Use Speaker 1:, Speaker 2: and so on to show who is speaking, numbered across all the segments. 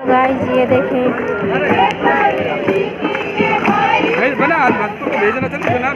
Speaker 1: तो गाइस ये देखें
Speaker 2: बना भेजना चाहिए बना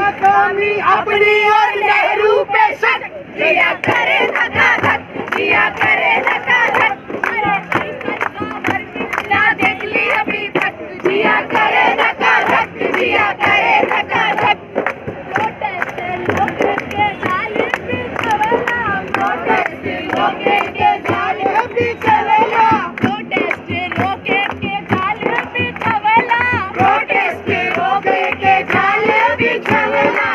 Speaker 3: अपनी और नेहरू पे शक जिया करे धक्का धक जिया करे धक्का धक ना देख ली अभी तक जिया करे धक्का धक जिया करे धक्का धक प्रोटेस्ट के जाले भी चलेला प्रोटेस्ट रोके के जाले भी चलेला प्रोटेस्ट रोके के जाले भी चलेला प्रोटेस्ट रोके के जाले भी चलेला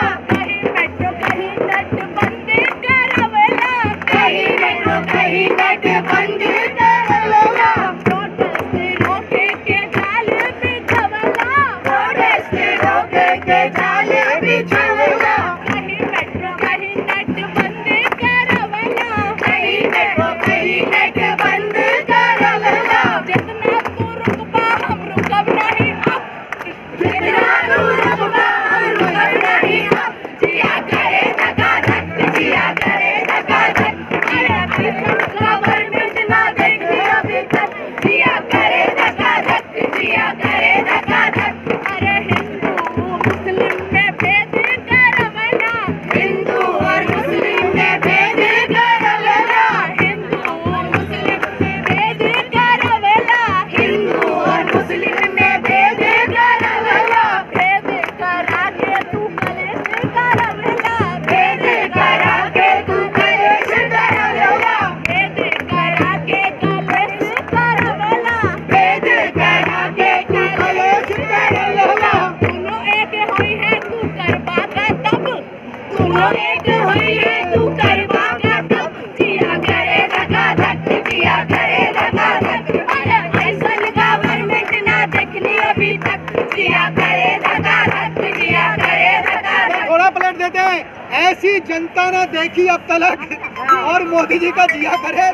Speaker 2: ऐसी जनता ने देखी अब तलक और मोदी जी का जिया करे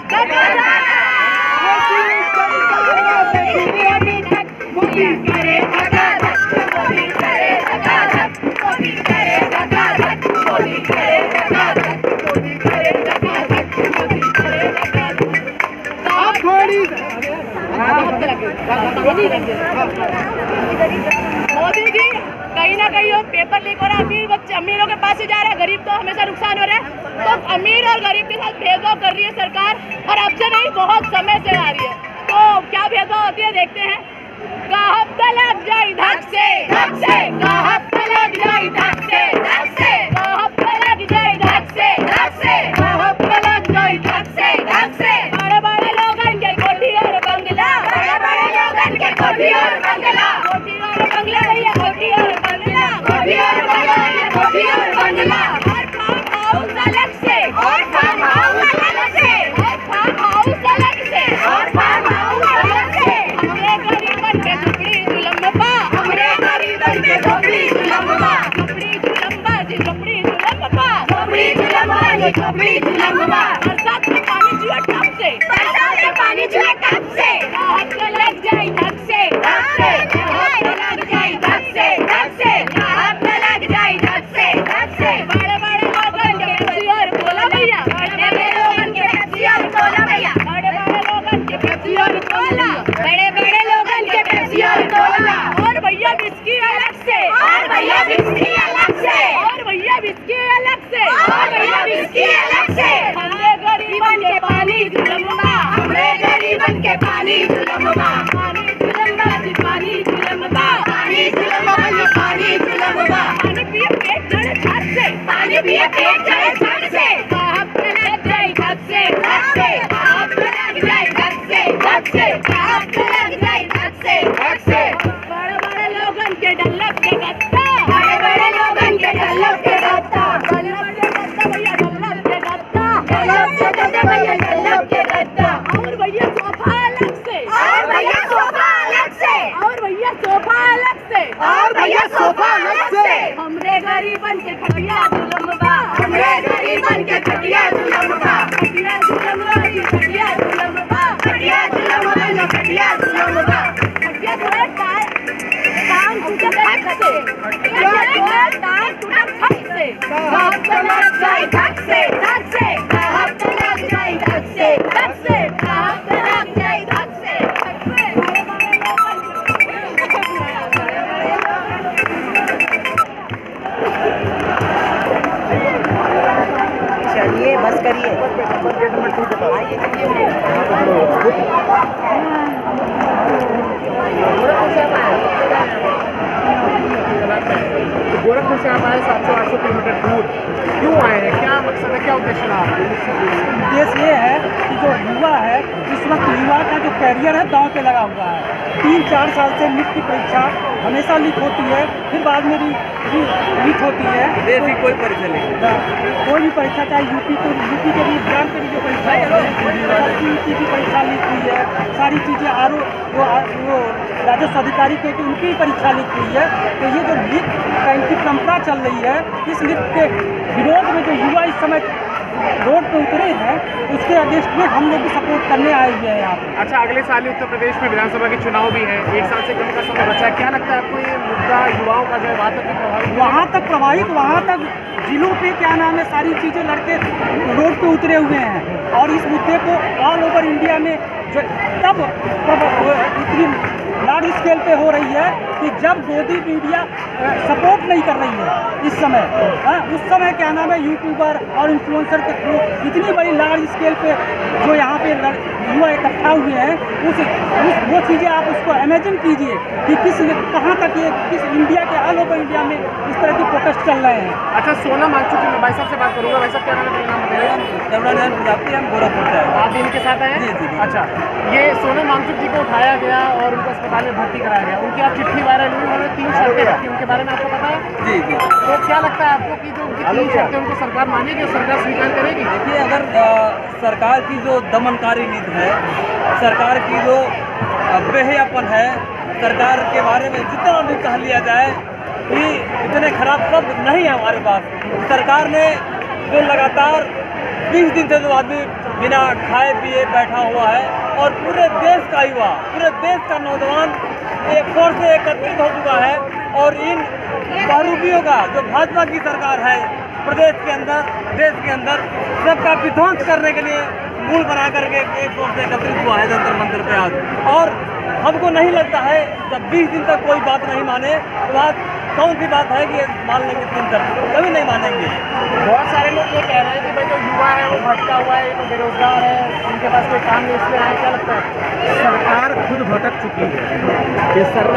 Speaker 3: मोदी जी कहीं ना कहीं पेपर लीक हो रहा है, अमीर बच्चे अमीरों के पास ही जा रहा है, गरीब तो हमेशा नुकसान हो रहा है। तो अमीर और गरीब के साथ भेदभाव कर रही है सरकार, और अब से नहीं बहुत समय से आ रही है। तो क्या भेदभाव होती है देखते हैं। कहाँ लग जाए धक से कहाँ लग जाए धक से कहाँ लग जाए धक से कहाँ लग जाए धक से बड़े बड़े लोगन के कोठी और बंगला बड़े बड़े लोगन के कोठी और बंगला भैया कोठी और बंगला और फार्म हाउस अलग से और फार्म हाउस अलग से और फार्म हाउस अलग से और फार्म हाउस अलग से हमरे गरीबन के झोपड़ी जुलम्बा हमरे गरीबन के झोपड़ी जुलम्बा झोपड़ी जुलम्बा जी झोपड़ी जुलम्बा झोपड़ी जुलम्बा जी झोपड़ी जुलम्बा बरसात में पानी जुआ टप से बरसात में पानी जुआ टप से हाथ लग जाए धक से हाथ लग जाए धक से हाथ लग जाए धक से बड़े बड़े लोगन के पेप्सी और कोला भैया बड़े बड़े लोगन के पेप्सी और कोला भैया बड़े बड़े लोगन के पेप्सी और कोला बड़े बड़े लोगन के पेप्सी और कोला और भैया विस्की अलग से और भैया विस्की अलग से और भैया विस्की अलग से और भैया विस्की अलग से हमरे गरीबन के पानी जुलम्बा हमरे गरीबन के पानी जुलम्बा पानी जुलम्बा जी पानी जुलम्बा पानी जुलम्बा जी पानी जुलम्बा पानी पिए पेट चढ़े छत से पानी पिए पेट चढ़े छत से कहाँ पे लग जाए धक से कहाँ पे लग जाए धक से कहाँ पे लग जाए धक से बड़े बड़े लोगन डल्लब के गत्ता,
Speaker 1: बड़े बड़े लोगन के डल्लब के गत्ता,
Speaker 3: डल्लब के गत्ता भैया, डल्लब के गत्ता,
Speaker 1: डल्लब के गत्ता भैया, डल्लब के गत्ता।
Speaker 3: और भैया सोफा अलग से,
Speaker 1: और भैया सोफा अलग से,
Speaker 3: और भैया सोफा अलग से,
Speaker 2: और भैया सोफा अलग से।
Speaker 3: हमरे गरीबन के खटिया जुलम बा,
Speaker 1: हमरे गरीबन के खटिया जुलम बा,
Speaker 3: खटिया जुलम बा, खटिया जुलम बा,
Speaker 1: खटिया जुलम बा, खटिया जुलम बा।
Speaker 3: खटिया थोड़ा टांग टूटे धक से, खटिया थोड़ा टांग टूटे धक से,
Speaker 1: कहब तो लग जाए धक से, धक से, कहब तो लग जाए धक से, धक से, कहब तो लग जाए धक से, धक से।
Speaker 4: चलिए बस करिए।
Speaker 5: गोरखपुर से आप आए 700-800 किलोमीटर दूर, क्यों आए हैं? क्या मकसद है, क्या उद्देश्य रहा आपका?
Speaker 4: उद्देश्य ये है कि जो युवा है, इस वक्त युवा का जो कैरियर है दांव पे लगा हुआ है। 3-4 साल से नीट की परीक्षा हमेशा लीक होती है, फिर बाद में लीक होती है।
Speaker 2: देश की कोई परीक्षा नहीं,
Speaker 4: कोई भी परीक्षा, चाहे यूपी के भी एग्जाम के भी जो परीक्षा है, यूपी की परीक्षा लीक हुई है, सारी चीज़ें वो राजस्व अधिकारी की उनकी परीक्षा लीक हुई है। तो ये जो लीक की परंपरा चल रही है, इस लीक के विरोध में जो युवा इस समय रोड पे उतरे हैं, उसके अगेंस्ट में हम लोग भी सपोर्ट करने आए हुए हैं यहाँ पे।
Speaker 5: अच्छा, अगले साल ही उत्तर प्रदेश में विधानसभा के चुनाव भी है, 1 साल से कम का समय बचा है। क्या लगता है आपको ये मुद्दा युवाओं का जो है वहाँ तक प्रभावित?
Speaker 4: वहाँ तक जिलों पे क्या नाम है, सारी चीज़ें लड़के रोड पे उतरे हुए हैं और इस मुद्दे को ऑल ओवर इंडिया में जो तब इतनी लार्ज स्केल पे हो रही है कि जब मोदी मीडिया सपोर्ट नहीं कर रही है इस समय, उस समय क्या नाम है यूट्यूबर और इन्फ्लुएंसर के थ्रू इतनी बड़ी लार्ज स्केल पे जो यहाँ पे युवा इकट्ठा हुए हैं, वो चीज़ें आप उसको इमेजिन कीजिए कि कहाँ तक ये किस इंडिया के ऑल ओवर इंडिया में इस तरह के प्रोटेस्ट चल रहे हैं।
Speaker 5: अच्छा, सोनम वांगचुक की मैं भाई साहब से बात करूँगा। भाई साहब, क्या नाम है? नाम बताइए।
Speaker 4: प्रजापति, हम गोरखपुर से आए।
Speaker 5: आप इनके साथ आए हैं?
Speaker 4: जी, जी, जी।
Speaker 5: अच्छा, ये सोनम वांगचुक जी को उठाया गया और उनको अस्पताल में भर्ती कराया गया। उनकी आप चिट्ठी वायरल हुई, उन्होंने 3 शर्तें रखी, उनके बारे में आपको पता है?
Speaker 4: जी जी।
Speaker 5: तो क्या लगता है आपको कि जो उनकी 3 शर्तें उनको सरकार मानेगी और सरकार स्वीकार करेगी?
Speaker 4: देखिए, अगर सरकार की जो दमनकारी नीति है, सरकार की जो बेहयापन है, सरकार के बारे में जितना भी कह लिया जाए कि इतने खराब शब्द नहीं है हमारे पास। सरकार ने जो लगातार 20 दिन से जो आदमी बिना खाए पिए बैठा हुआ है और पूरे देश का युवा, पूरे देश का नौजवान एक ओर से एकत्रित हो चुका है और इन बहरूपियों का जो भाजपा की सरकार है प्रदेश के अंदर, देश के अंदर सबका विध्वंस करने के लिए मूल बना करके एक ओर से एकत्रित हुआ है जंतर मंतर पे आज। और हमको नहीं लगता है जब 20 दिन तक कोई बात नहीं माने तो बात कौन सी बात है कि मान लेंगे 3 तक, कभी नहीं मानेंगे।
Speaker 5: बहुत सारे लोग ये कह रहे हैं कि भाई जो युवा है वो भटका हुआ है, वो बेरोजगार है, उनके पास कोई काम नहीं, इसलिए आए। क्या लगता है?
Speaker 2: सरकार खुद भटक चुकी है। ये सरकार